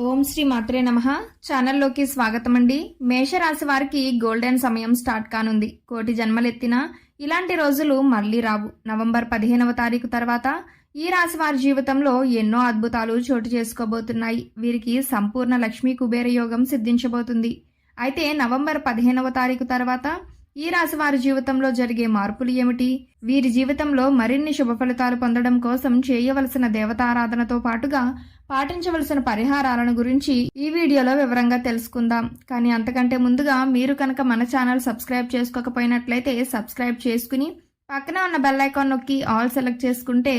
ఓం శ్రీ మాత్రే నమః. ఛానల్లోకి స్వాగతం అండి. మేషరాశి వారికి గోల్డెన్ సమయం స్టార్ట్ కానుంది. కోటి జన్మలెత్తినా ఇలాంటి రోజులు మళ్లీ రావు. నవంబర్ 15వ తారీఖు తర్వాత ఈ రాశి వారి జీవితంలో ఎన్నో అద్భుతాలు చోటు చేసుకోబోతున్నాయి. వీరికి సంపూర్ణ లక్ష్మీ కుబేర యోగం సిద్ధించబోతుంది. అయితే నవంబర్ 15వ తారీఖు తర్వాత ఈ రాశి వారి జీవితంలో జరిగే మార్పులు ఏమిటి? వీరి జీవితంలో మరిన్ని శుభ ఫలితాలు పొందడం కోసం చేయవలసిన దేవతారాధనతో పాటుగా పాటించవలసిన పరిహారాలను గురించి ఈ వీడియోలో వివరంగా తెలుసుకుందాం. కానీ అంతకంటే ముందుగా మీరు కనుక మన ఛానల్ సబ్స్క్రైబ్ చేసుకోకపోయినట్లయితే సబ్స్క్రైబ్ చేసుకుని పక్కన ఉన్న బెల్ ఐకాన్ నొక్కి ఆల్ సెలెక్ట్ చేసుకుంటే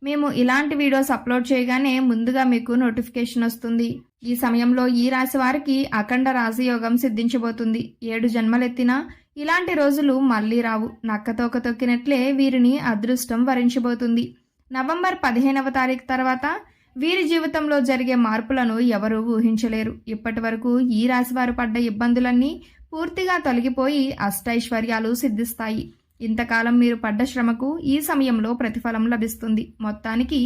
మేము ఇలాంటి వీడియోస్ అప్లోడ్ చేయగానే ముందుగా మీకు నోటిఫికేషన్ వస్తుంది. ఈ సమయంలో ఈ రాశి వారికి అఖండ రాజయోగం సిద్ధించబోతుంది. 7 జన్మలెత్తినా ఇలాంటి రోజులు మళ్లీ రావు. నక్కతోక తొక్కినట్లే వీరిని అదృష్టం వరించబోతుంది. నవంబర్ 15వ తారీఖు తర్వాత వీరి జీవితంలో జరిగే మార్పులను ఎవరూ ఊహించలేరు. ఇప్పటి వరకు ఈ రాశివారు పడ్డ ఇబ్బందులన్నీ పూర్తిగా తొలగిపోయి అష్టైశ్వర్యాలు సిద్ధిస్తాయి. ఇంతకాలం మీరు పడ్డ శ్రమకు ఈ సమయంలో ప్రతిఫలం లభిస్తుంది. మొత్తానికి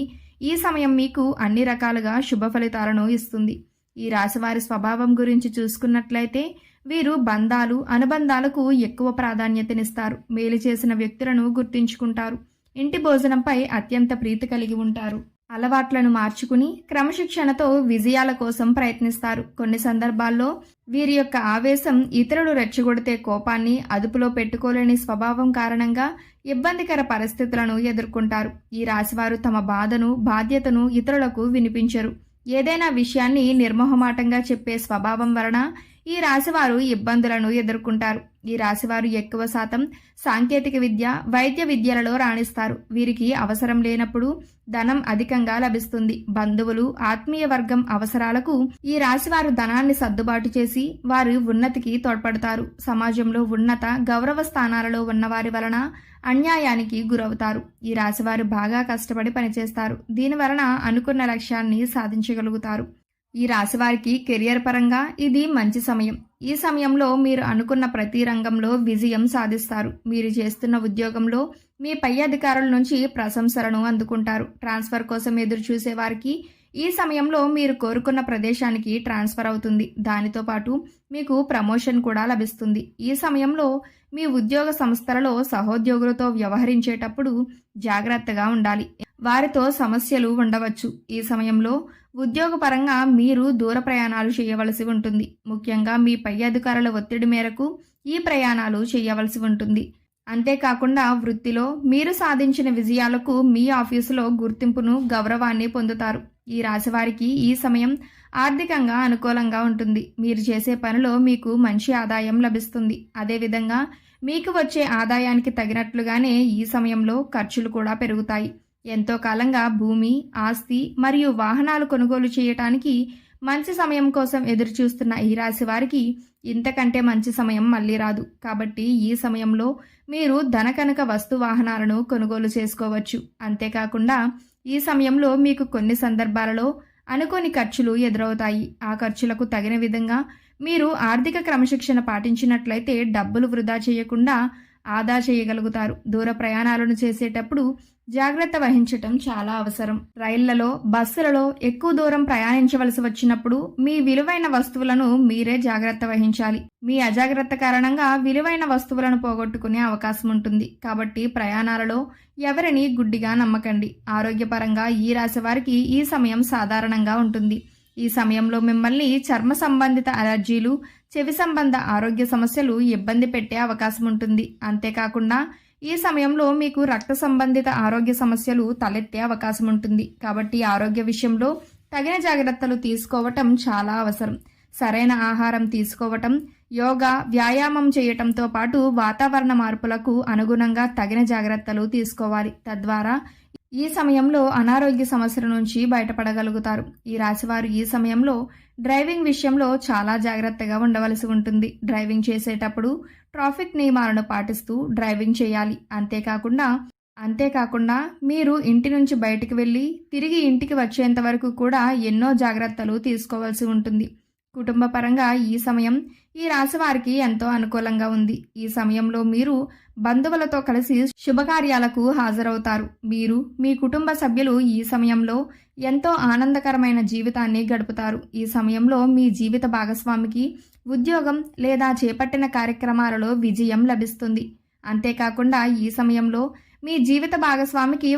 ఈ సమయం మీకు అన్ని రకాలుగా శుభ ఫలితాలను ఇస్తుంది. ఈ రాశివారి స్వభావం గురించి చూసుకున్నట్లయితే వీరు బంధాలు అనుబంధాలకు ఎక్కువ ప్రాధాన్యతనిస్తారు. మేలు చేసిన వ్యక్తులను గుర్తించుకుంటారు. ఇంటి భోజనంపై అత్యంత ప్రీతి కలిగి ఉంటారు. అలవాట్లను మార్చుకుని క్రమశిక్షణతో విజయాల కోసం ప్రయత్నిస్తారు. కొన్ని సందర్భాల్లో వీరి యొక్క ఆవేశం ఇతరులు రెచ్చగొడితే కోపాన్ని అదుపులో పెట్టుకోలేని స్వభావం కారణంగా ఇబ్బందికర పరిస్థితులను ఎదుర్కొంటారు. ఈ రాశివారు తమ బాధను బాధ్యతను ఇతరులకు వినిపించరు. ఏదైనా విషయాన్ని నిర్మోహమాటంగా చెప్పే స్వభావం వలన ఈ రాశివారు ఇబ్బందులను ఎదుర్కొంటారు. ఈ రాశివారు ఎక్కువ శాతం సాంకేతిక విద్య వైద్య విద్యలలో రాణిస్తారు. వీరికి అవసరం లేనప్పుడు ధనం అధికంగా లభిస్తుంది. బంధువులు ఆత్మీయ వర్గం అవసరాలకు ఈ రాశివారు ధనాన్ని సర్దుబాటు చేసి వారి ఉన్నతికి తోడ్పడతారు. సమాజంలో ఉన్నత గౌరవ స్థానాలలో ఉన్నవారి వలన అన్యాయానికి గురవుతారు. ఈ రాశివారు బాగా కష్టపడి పనిచేస్తారు. దీని వలన అనుకున్న లక్ష్యాన్ని సాధించగలుగుతారు. ఈ రాశివారికి కెరియర్ పరంగా ఇది మంచి సమయం. ఈ సమయంలో మీరు అనుకున్న ప్రతి రంగంలో విజయం సాధిస్తారు. మీరు చేస్తున్న ఉద్యోగంలో మీ పై అధికారుల నుంచి ప్రశంసలను అందుకుంటారు. ట్రాన్స్ఫర్ కోసం ఎదురు చూసే వారికి ఈ సమయంలో మీరు కోరుకున్న ప్రదేశానికి ట్రాన్స్ఫర్ అవుతుంది. దానితో పాటు మీకు ప్రమోషన్ కూడా లభిస్తుంది. ఈ సమయంలో మీ ఉద్యోగ సంస్థలలో సహోద్యోగులతో వ్యవహరించేటప్పుడు జాగ్రత్తగా ఉండాలి. వారితో సమస్యలు ఉండవచ్చు. ఈ సమయంలో ఉద్యోగపరంగా మీరు దూర ప్రయాణాలు చేయవలసి ఉంటుంది. ముఖ్యంగా మీ పై అధికారుల ఒత్తిడి మేరకు ఈ ప్రయాణాలు చేయవలసి ఉంటుంది. అంతేకాకుండా వృత్తిలో మీరు సాధించిన విజయాలకు మీ ఆఫీసులో గుర్తింపును గౌరవాన్ని పొందుతారు. ఈ రాశివారికి ఈ సమయం ఆర్థికంగా అనుకూలంగా ఉంటుంది. మీరు చేసే పనిలో మీకు మంచి ఆదాయం లభిస్తుంది. అదేవిధంగా మీకు వచ్చే ఆదాయానికి తగినట్లుగానే ఈ సమయంలో ఖర్చులు కూడా పెరుగుతాయి. ఎంతో కాలంగా భూమి ఆస్తి మరియు వాహనాలు కొనుగోలు చేయటానికి మంచి సమయం కోసం ఎదురు చూస్తున్న ఈ రాశి వారికి ఇంతకంటే మంచి సమయం మళ్లీ రాదు. కాబట్టి ఈ సమయంలో మీరు ధనకనక వస్తు వాహనాలను కొనుగోలు చేసుకోవచ్చు. అంతేకాకుండా ఈ సమయంలో మీకు కొన్ని సందర్భాలలో అనుకోని ఖర్చులు ఎదురవుతాయి. ఆ ఖర్చులకు తగిన విధంగా మీరు ఆర్థిక క్రమశిక్షణ పాటించినట్లయితే డబ్బులు వృధా చేయకుండా ఆదా చేయగలుగుతారు. దూర ప్రయాణాలను చేసేటప్పుడు జాగ్రత్త వహించటం చాలా అవసరం. రైళ్లలో బస్సులలో ఎక్కువ దూరం ప్రయాణించవలసి వచ్చినప్పుడు మీ విలువైన వస్తువులను మీరే జాగ్రత్త వహించాలి. మీ అజాగ్రత్త కారణంగా విలువైన వస్తువులను పోగొట్టుకునే అవకాశం ఉంటుంది. కాబట్టి ప్రయాణాలలో ఎవరిని గుడ్డిగా నమ్మకండి. ఆరోగ్యపరంగా ఈ రాశి వారికి ఈ సమయం సాధారణంగా ఉంటుంది. ఈ సమయంలో మిమ్మల్ని చర్మ సంబంధిత అలర్జీలు చెవి సంబంధ ఆరోగ్య సమస్యలు ఇబ్బంది పెట్టే అవకాశం ఉంటుంది. అంతేకాకుండా ఈ సమయంలో మీకు రక్త సంబంధిత ఆరోగ్య సమస్యలు తలెత్తే అవకాశం ఉంటుంది. కాబట్టి ఆరోగ్య విషయంలో తగిన జాగ్రత్తలు తీసుకోవటం చాలా అవసరం. సరైన ఆహారం తీసుకోవటం, యోగా వ్యాయామం చేయటంతో పాటు వాతావరణ మార్పులకు అనుగుణంగా తగిన జాగ్రత్తలు తీసుకోవాలి. తద్వారా ఈ సమయంలో అనారోగ్య సమస్యల నుంచి బయటపడగలుగుతారు. ఈ రాశివారు ఈ సమయంలో డ్రైవింగ్ విషయంలో చాలా జాగ్రత్తగా ఉండవలసి ఉంటుంది. డ్రైవింగ్ చేసేటప్పుడు ట్రాఫిక్ నియమాలను పాటిస్తూ డ్రైవింగ్ చేయాలి. అంతేకాకుండా మీరు ఇంటి నుంచి బయటికి వెళ్ళి తిరిగి ఇంటికి వచ్చేంత వరకు కూడా ఎన్నో జాగ్రత్తలు తీసుకోవాల్సి ఉంటుంది. కుటుంబ పరంగా ఈ సమయం ఈ రాశి వారికి ఎంతో అనుకూలంగా ఉంది. ఈ సమయంలో మీరు బంధువులతో కలిసి శుభకార్యాలకు హాజరవుతారు. మీరు మీ కుటుంబ సభ్యులు ఈ సమయంలో ఎంతో ఆనందకరమైన జీవితాన్ని గడుపుతారు. ఈ సమయంలో మీ జీవిత భాగస్వామికి ఉద్యోగం లేదా చేపట్టిన కార్యక్రమాలలో విజయం లభిస్తుంది. అంతేకాకుండా ఈ సమయంలో మీ జీవిత భాగస్వామికి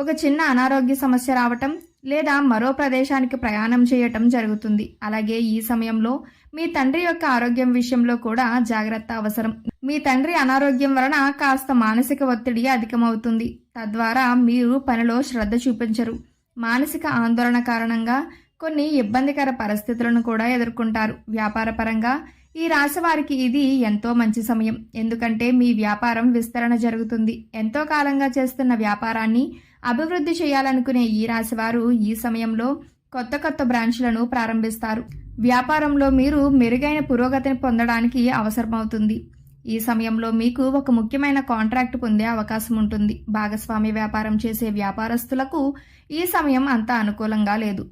ఒక చిన్న అనారోగ్య సమస్య రావటం లేదా మరో ప్రదేశానికి ప్రయాణం చేయటం జరుగుతుంది. అలాగే ఈ సమయంలో మీ తండ్రి యొక్క ఆరోగ్యం విషయంలో కూడా జాగ్రత్త అవసరం. మీ తండ్రి అనారోగ్యం వలన కాస్త మానసిక ఒత్తిడి అధికమవుతుంది. తద్వారా మీరు పనిలో శ్రద్ధ చూపించరు. మానసిక ఆందోళన కారణంగా కొన్ని ఇబ్బందికర పరిస్థితులను కూడా ఎదుర్కొంటారు. వ్యాపారపరంగా ఈ రాశి వారికి ఇది ఎంతో మంచి సమయం. ఎందుకంటే మీ వ్యాపారం విస్తరణ జరుగుతుంది. ఎంతో కాలంగా చేస్తున్న వ్యాపారాన్ని అభివృద్ధి చేయాలనుకునే ఈ రాశి వారు ఈ సమయంలో కొత్త బ్రాంచ్లను ప్రారంభిస్తారు. వ్యాపారంలో మీరు మెరుగైన పురోగతిని పొందడానికి అవసరమవుతుంది. ఈ సమయంలో మీకు ఒక ముఖ్యమైన కాంట్రాక్ట్ పొందే అవకాశం ఉంటుంది. భాగస్వామి వ్యాపారం చేసే వ్యాపారస్తులకు ఈ సమయం అంత అనుకూలంగా లేదు.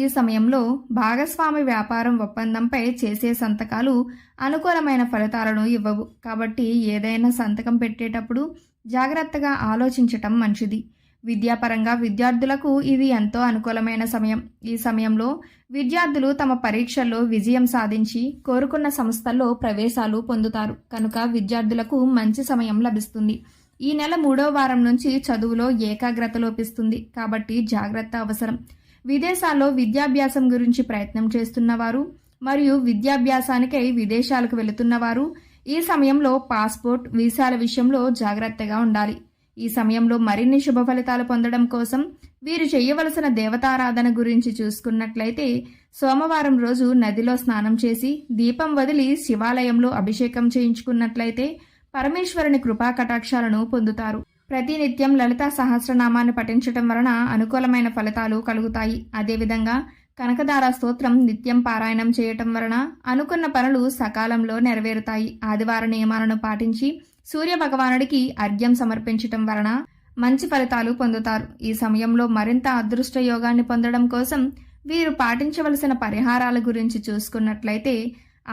ఈ సమయంలో భాగస్వామి వ్యాపారం ఒప్పందంపై చేసే సంతకాలు అనుకూలమైన ఫలితాలను ఇవ్వవు. కాబట్టి ఏదైనా సంతకం పెట్టేటప్పుడు జాగ్రత్తగా ఆలోచించటం మంచిది. విద్యాపరంగా విద్యార్థులకు ఇది ఎంతో అనుకూలమైన సమయం. ఈ సమయంలో విద్యార్థులు తమ పరీక్షల్లో విజయం సాధించి కోరుకున్న సంస్థల్లో ప్రవేశాలు పొందుతారు. కనుక విద్యార్థులకు మంచి సమయం లభిస్తుంది. ఈ నెల 3వ వారం నుంచి చదువులో ఏకాగ్రత లోపిస్తుంది. కాబట్టి జాగ్రత్త అవసరం. విదేశాల్లో విద్యాభ్యాసం గురించి ప్రయత్నం చేస్తున్నవారు మరియు విద్యాభ్యాసానికై విదేశాలకు వెళుతున్నవారు ఈ సమయంలో పాస్పోర్ట్, వీసాల విషయంలో జాగ్రత్తగా ఉండాలి. ఈ సమయంలో మరిన్ని శుభ ఫలితాలు పొందడం కోసం వీరు చేయవలసిన దేవతారాధన గురించి చూసుకున్నట్లయితే సోమవారం రోజు నదిలో స్నానం చేసి దీపం వదిలి శివాలయంలో అభిషేకం చేయించుకున్నట్లయితే పరమేశ్వరుని కృపా కటాక్షాలను పొందుతారు. ప్రతినిత్యం లలితా సహస్రనామాన్ని పఠించటం వలన అనుకూలమైన ఫలితాలు కలుగుతాయి. అదేవిధంగా కనకదార స్తోత్రం నిత్యం పారాయణం చేయటం వలన అనుకున్న పనులు సకాలంలో నెరవేరుతాయి. ఆదివార నియమాలను పాటించి సూర్య భగవానుడికి అర్ఘ్యం సమర్పించటం వలన మంచి ఫలితాలు పొందుతారు. ఈ సమయంలో మరింత అదృష్ట యోగాన్ని పొందడం కోసం వీరు పాటించవలసిన పరిహారాల గురించి చూసుకున్నట్లయితే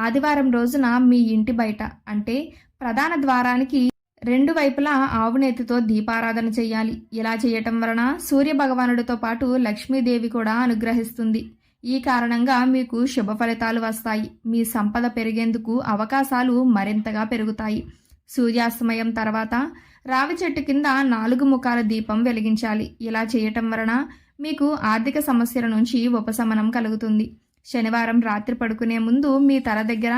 ఆదివారం రోజున మీ ఇంటి బయట అంటే ప్రధాన ద్వారానికి 2 వైపులా ఆవునేతితో దీపారాధన చేయాలి. ఇలా చేయటం వలన సూర్య భగవానుడితో పాటు లక్ష్మీదేవి కూడా అనుగ్రహిస్తుంది. ఈ కారణంగా మీకు శుభ ఫలితాలు వస్తాయి. మీ సంపద పెరిగేందుకు అవకాశాలు మరింతగా పెరుగుతాయి. సూర్యాస్తమయం తర్వాత రావి చెట్టు కింద 4 ముఖాల దీపం వెలిగించాలి. ఇలా చేయటం వలన మీకు ఆర్థిక సమస్యల నుంచి ఉపశమనం కలుగుతుంది. శనివారం రాత్రి పడుకునే ముందు మీ తల దగ్గర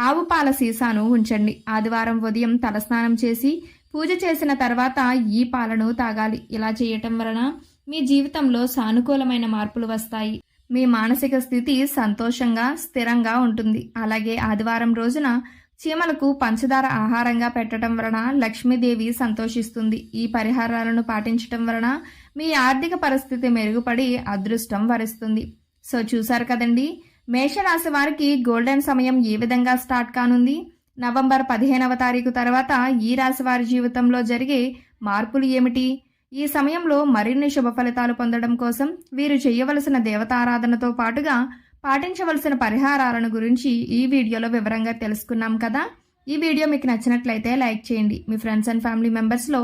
ఆవు పాల సీసాను ఉంచండి. ఆదివారం ఉదయం తలస్నానం చేసి పూజ చేసిన తర్వాత ఈ పాలను తాగాలి. ఇలా చేయటం వలన మీ జీవితంలో సానుకూలమైన మార్పులు వస్తాయి. మీ మానసిక స్థితి సంతోషంగా, స్థిరంగా ఉంటుంది. అలాగే ఆదివారం రోజున చీమలకు పంచదార ఆహారంగా పెట్టడం వలన లక్ష్మీదేవి సంతోషిస్తుంది. ఈ పరిహారాలను పాటించటం వలన మీ ఆర్థిక పరిస్థితి మెరుగుపడి అదృష్టం వరిస్తుంది. సో చూసారు కదండి, మేషరాశి వారికి గోల్డెన్ సమయం ఏ విధంగా స్టార్ట్ కానుంది. నవంబర్ 15వ తారీఖు తర్వాత ఈ రాశి వారి జీవితంలో జరిగే మార్పులు ఏమిటి? ఈ సమయంలో మరిన్ని శుభ ఫలితాలు పొందడం కోసం వీరు చేయవలసిన దేవతారాధనతో పాటుగా పాటించవలసిన పరిహారాలను గురించి ఈ వీడియోలో వివరంగా తెలుసుకున్నాం కదా. ఈ వీడియో మీకు నచ్చినట్లయితే లైక్ చేయండి. మీ ఫ్రెండ్స్ అండ్ ఫ్యామిలీ మెంబర్స్లో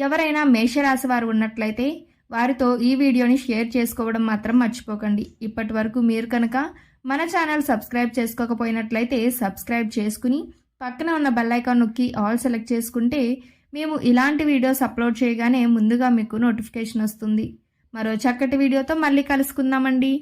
ఎవరైనా మేషరాశి వారు ఉన్నట్లయితే వారితో ఈ వీడియోని షేర్ చేసుకోవడం మాత్రం మర్చిపోకండి. ఇప్పటి వరకు మీరు కనుక మన ఛానల్ సబ్స్క్రైబ్ చేసుకోకపోయినట్లయితే సబ్స్క్రైబ్ చేసుకుని పక్కన ఉన్న బెల్ ఐకాన్ నొక్కి ఆల్ సెలెక్ట్ చేసుకుంటే మేము ఇలాంటి వీడియోస్ అప్లోడ్ చేయగానే ముందుగా మీకు నోటిఫికేషన్ వస్తుంది. మరో చక్కటి వీడియోతో మళ్ళీ కలుసుకుందామండి.